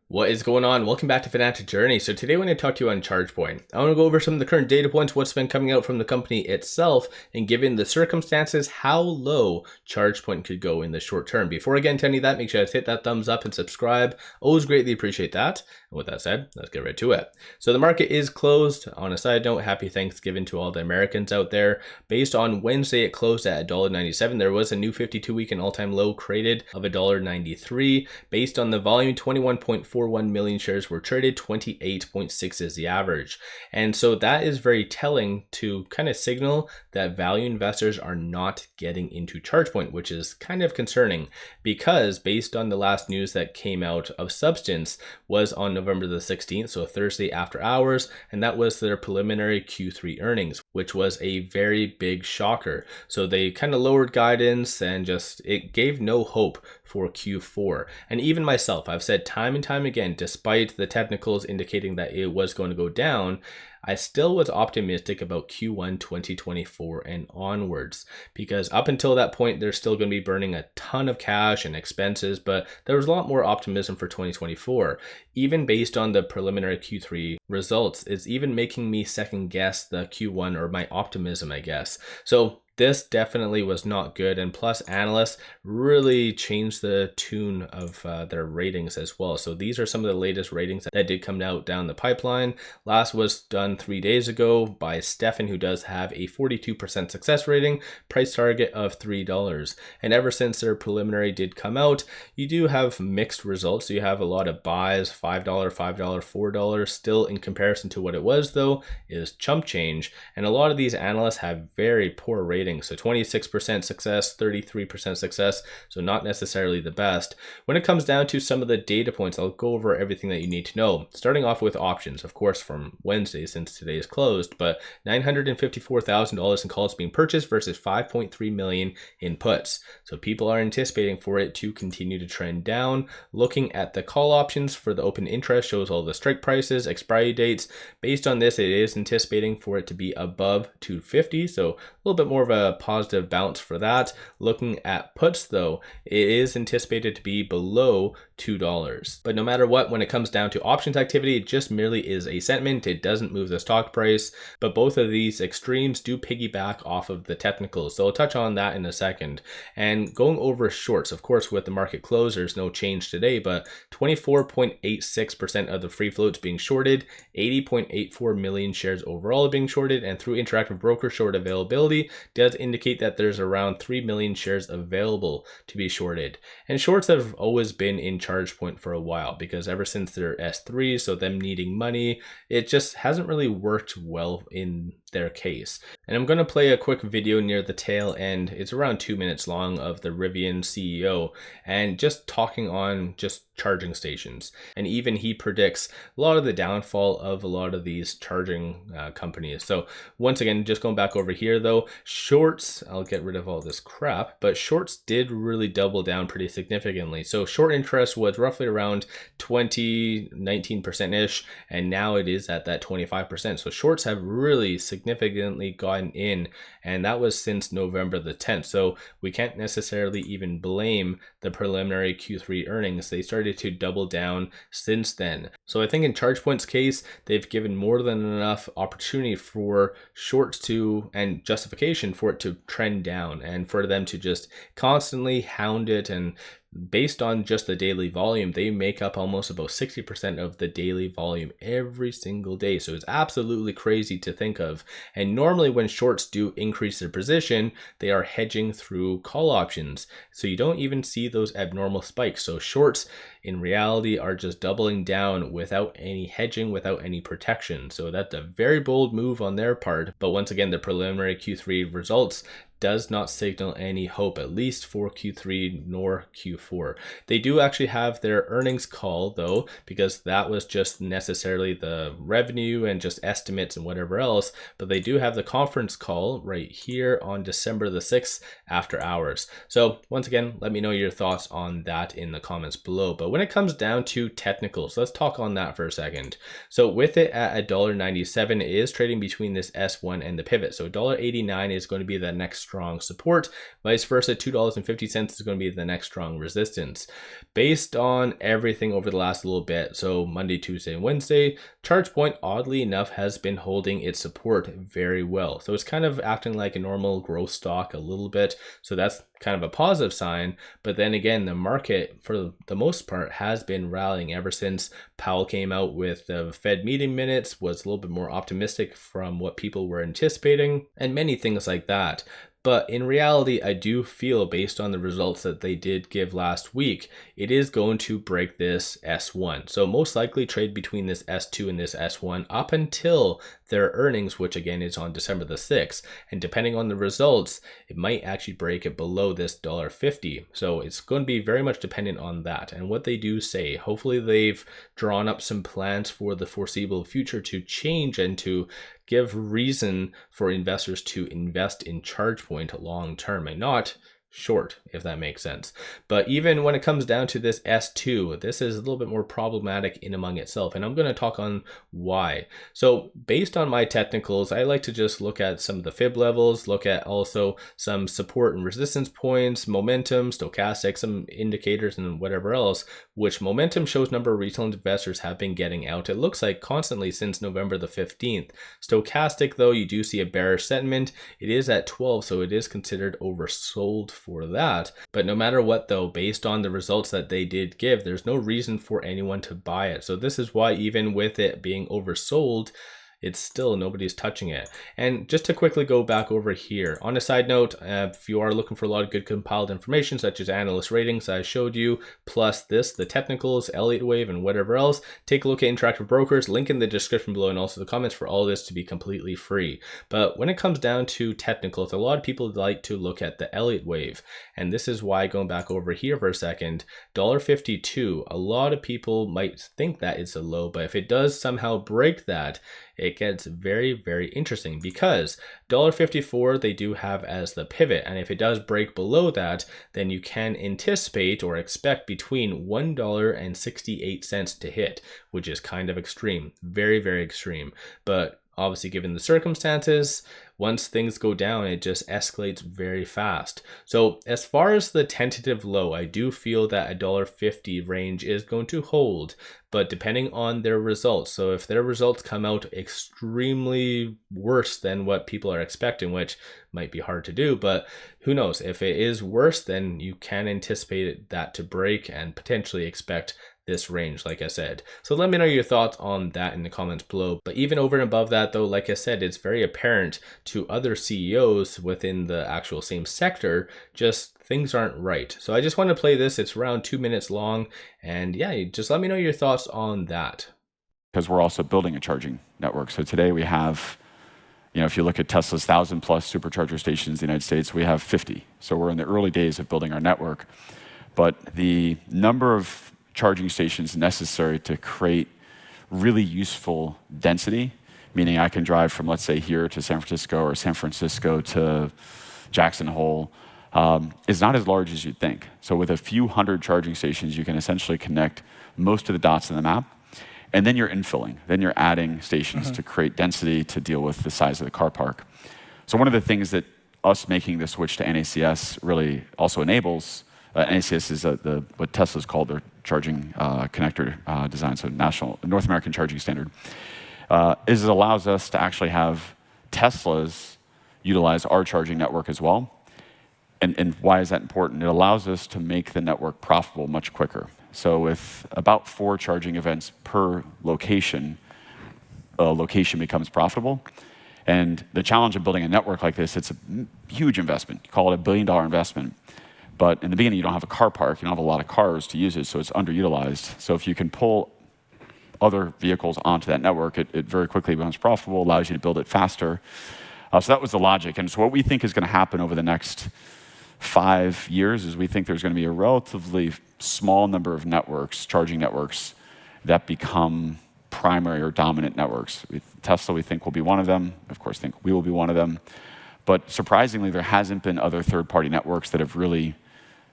What is going on? Welcome back to Financial Journey. So today when I talk to you on ChargePoint, I want to go over some of the current data points, what's been coming out from the company itself, and given the circumstances, how low ChargePoint could go in the short term. Before I get into any of that, make sure you hit that thumbs up and subscribe. Always greatly appreciate that. And with that said, let's get right to it. So the market is closed. On a side note, happy Thanksgiving to all the Americans out there. Based on Wednesday, it closed at $1.97. There was a new 52-week and all-time low created of $1.93. Based on the volume, 21.41 million shares were traded, 28.6 is the average. And so that is very telling to kind of signal that value investors are not getting into ChargePoint, which is kind of concerning because based on the last news that came out of substance was on November the 16th, so Thursday after hours, and that was their preliminary Q3 earnings, which was a very big shocker. So they kind of lowered guidance and just it gave no hope for Q4. And even myself, I've said time and time again, despite the technicals indicating that it was going to go down, I still was optimistic about Q1 2024 and onwards, because up until that point, they're still going to be burning a ton of cash and expenses, but there was a lot more optimism for 2024. Even based on the preliminary Q3 results, it's even making me second guess the Q1 or my optimism, I guess. So this definitely was not good, and plus analysts really changed the tune of their ratings as well. So these are some of the latest ratings that did come out down the pipeline. Last was done 3 days ago by Stefan, who does have a 42% success rating, price target of $3. And ever since their preliminary did come out, you do have mixed results. So you have a lot of buys, $5, $5, $4. Still in comparison to what it was though, is chump change. And a lot of these analysts have very poor ratings. So 26% success, 33% success, so not necessarily the best. When it comes down to some of the data points, I'll go over everything that you need to know. Starting off with options, of course, from Wednesday since today is closed, but $954,000 in calls being purchased versus 5.3 million in puts. So people are anticipating for it to continue to trend down. Looking at the call options for the open interest shows all the strike prices, expiry dates. Based on this, it is anticipating for it to be above 250, so a little bit more of a positive bounce for that. Looking at puts though, it is anticipated to be below $2. But no matter what, when it comes down to options activity, it just merely is a sentiment. It doesn't move the stock price, but both of these extremes do piggyback off of the technicals. So I'll touch on that in a second. And going over shorts, of course, with the market close, there's no change today, but 24.86% of the free floats being shorted, 80.84 million shares overall being shorted, and through Interactive Broker short availability does indicate that there's around 3 million shares available to be shorted. And shorts have always been in ChargePoint for a while because ever since their S3, so them needing money, it just hasn't really worked well in their case. And I'm going to play a quick video near the tail end. It's around 2 minutes long of the Rivian CEO and just talking on just charging stations. And even he predicts a lot of the downfall of a lot of these charging companies. So once again, just going back over here though, shorts, I'll get rid of all this crap, but shorts did really double down pretty significantly. So short interest was roughly around 19%-ish, and now it is at that 25%. So shorts have really significantly gotten in, and that was since November the 10th. So we can't necessarily even blame the preliminary Q3 earnings. They started to double down since then. So I think in ChargePoint's case, they've given more than enough opportunity for shorts to, and justification for it to trend down, and for them to just constantly hound it. And based on just the daily volume, they make up almost about 60% of the daily volume every single day. So it's absolutely crazy to think of. And normally when shorts do increase their position, they are hedging through call options. So you don't even see those abnormal spikes. So shorts in reality are just doubling down without any hedging, without any protection. So that's a very bold move on their part. But once again, the preliminary Q3 results does not signal any hope, at least for Q3 nor Q4. They do actually have their earnings call though, because that was just necessarily the revenue and just estimates and whatever else, but they do have the conference call right here on December the 6th after hours. So once again, let me know your thoughts on that in the comments below. But when it comes down to technicals, let's talk on that for a second. So with it at $1.97, it is trading between this S1 and the pivot. So $1.89 is going to be the next strong support. Vice versa, $2.50 is going to be the next strong resistance. Based on everything over the last little bit, so Monday, Tuesday, and Wednesday, ChargePoint, oddly enough, has been holding its support very well. So it's kind of acting like a normal growth stock a little bit. So that's kind of a positive sign. But then again, the market, for the most part, has been rallying ever since Powell came out with the Fed meeting minutes, was a little bit more optimistic from what people were anticipating, and many things like that. But in reality, I do feel, based on the results that they did give last week, it is going to break this S1. So most likely trade between this S2 and this S1 up until their earnings, which again is on December the 6th. And depending on the results, it might actually break it below this $1.50. So it's going to be very much dependent on that and what they do say. Hopefully they've drawn up some plans for the foreseeable future to change and to give reason for investors to invest in ChargePoint long term and not short, if that makes sense. But even when it comes down to this S2, this is a little bit more problematic in among itself, and I'm going to talk on why. So based on my technicals, I like to just look at some of the fib levels, look at also some support and resistance points, momentum, stochastic, some indicators, and whatever else, which momentum shows number of retail investors have been getting out. It looks like constantly since November the 15th. Stochastic, though, you do see a bearish sentiment. It is at 12, so it is considered oversold for that. But no matter what, though, based on the results that they did give, there's no reason for anyone to buy it. So this is why, even with it being oversold, it's still nobody's touching it. And just to quickly go back over here, on a side note, if you are looking for a lot of good compiled information, such as analyst ratings I showed you, plus this, the technicals, Elliott wave, and whatever else, take a look at Interactive Brokers, link in the description below, and also the comments for all this to be completely free. But when it comes down to technicals, a lot of people like to look at the Elliott wave. And this is why, going back over here for a second, $1.52, a lot of people might think that it's a low, but if it does somehow break that, it gets very, very interesting, because $1.54 they do have as the pivot, and if it does break below that, then you can anticipate or expect between $1.68 to hit, which is kind of extreme, very, very extreme. But obviously, given the circumstances, once things go down, it just escalates very fast. So as far as the tentative low, I do feel that $1.50 range is going to hold, but depending on their results. So if their results come out extremely worse than what people are expecting, which might be hard to do, but who knows? If it is worse, then you can anticipate that to break and potentially expect this range, like I said. So let me know your thoughts on that in the comments below. But even over and above that, though, like I said, it's very apparent to other CEOs within the actual same sector, just things aren't right. So I just want to play this. It's around 2 minutes long, and yeah, just let me know your thoughts on that. Because we're also building a charging network. So today we have, if you look at Tesla's 1,000+ supercharger stations in the United States, we have 50. So we're in the early days of building our network. But the number of charging stations necessary to create really useful density, meaning I can drive from, let's say, here to San Francisco or San Francisco to Jackson Hole, is not as large as you'd think. So with a few hundred charging stations, you can essentially connect most of the dots in the map. And then you're infilling. Then you're adding stations to create density to deal with the size of the car park. So one of the things that us making the switch to NACS really also enables, NACS is what Tesla's called their charging connector design, so North American Charging Standard, is it allows us to actually have Teslas utilize our charging network as well. And why is that important? It allows us to make the network profitable much quicker. So with about 4 charging events per location, a location becomes profitable. And the challenge of building a network like this, it's a huge investment. You call it $1 billion investment. But in the beginning, you don't have a car park. You don't have a lot of cars to use it, so it's underutilized. So if you can pull other vehicles onto that network, it very quickly becomes profitable, allows you to build it faster. So that was the logic. And so what we think is going to happen over the next 5 years is we think there's going to be a relatively small number of networks, charging networks, that become primary or dominant networks. Tesla, we think, will be one of them. Of course, think we will be one of them. But surprisingly, there hasn't been other third-party networks that have really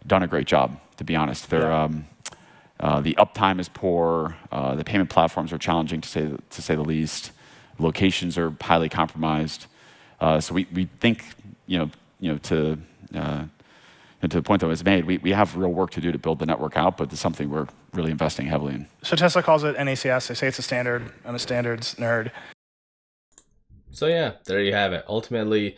done a great job, to be honest. The uptime is poor. The payment platforms are challenging, to say the least. Locations are highly compromised. So we think, to the point that was made, we have real work to do to build the network out, but it's something we're really investing heavily in. So Tesla calls it NACS. They say it's a standard. I'm a standards nerd. So yeah, there you have it. Ultimately,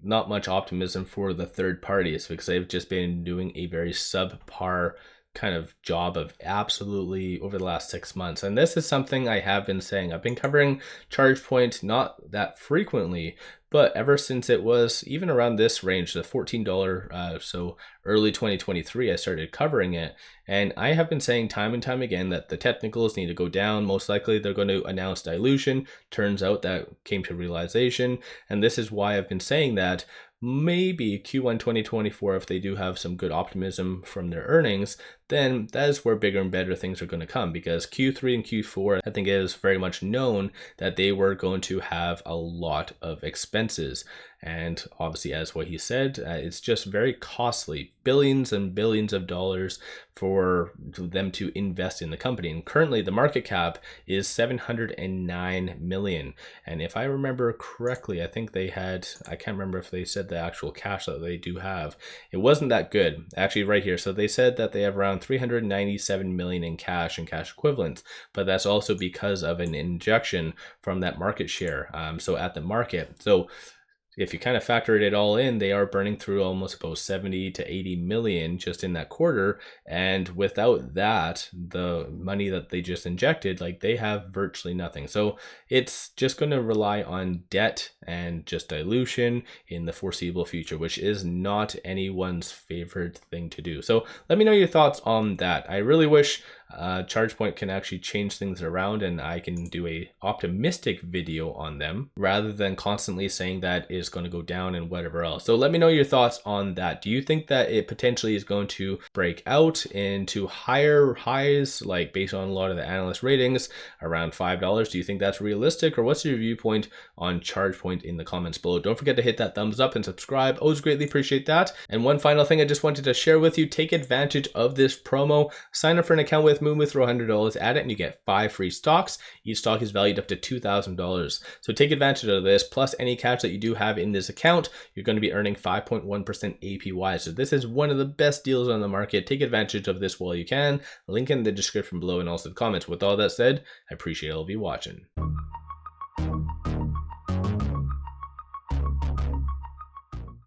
not much optimism for the third parties because they've just been doing a very subpar kind of job of absolutely over the last 6 months. And this is something I have been saying. I've been covering ChargePoint not that frequently, but ever since it was even around this range, the $14, so early 2023, I started covering it. And I have been saying time and time again that the technicals need to go down. Most likely they're going to announce dilution. Turns out that came to realization. And this is why I've been saying that maybe Q1 2024, if they do have some good optimism from their earnings, then that is where bigger and better things are going to come, because Q3 and Q4, I think it is very much known that they were going to have a lot of expenses. And obviously, as what he said, it's just very costly, billions and billions of dollars for them to invest in the company. And currently the market cap is 709 million. And if I remember correctly, I think they had, I can't remember if they said the actual cash that they do have. It wasn't that good, actually, right here. So they said that they have around 397 million in cash and cash equivalents, but that's also because of an injection from that market share. So at the market. So if you kind of factored it all in, they are burning through almost about 70 to 80 million just in that quarter. And without that, the money that they just injected, like they have virtually nothing. So it's just going to rely on debt and just dilution in the foreseeable future, which is not anyone's favorite thing to do. So let me know your thoughts on that. I really wish ChargePoint can actually change things around and I can do a optimistic video on them rather than constantly saying that it's going to go down and whatever else. So let me know your thoughts on that. Do you think that it potentially is going to break out into higher highs, like based on a lot of the analyst ratings around $5? Do you think that's realistic, or what's your viewpoint on ChargePoint in the comments below? Don't forget to hit that thumbs up and subscribe. Always greatly appreciate that. And one final thing I just wanted to share with you, take advantage of this promo. Sign up for an account with 𝗪𝗧𝗛𝗏, throw $100 at it and you get 5 free stocks. Each stock is valued up to $2,000. So take advantage of this, plus any cash that you do have in this account, you're going to be earning 5.1% APY. So this is one of the best deals on the market. Take advantage of this while you can. Link in the description below and also the comments. With all that said, I appreciate all of you watching.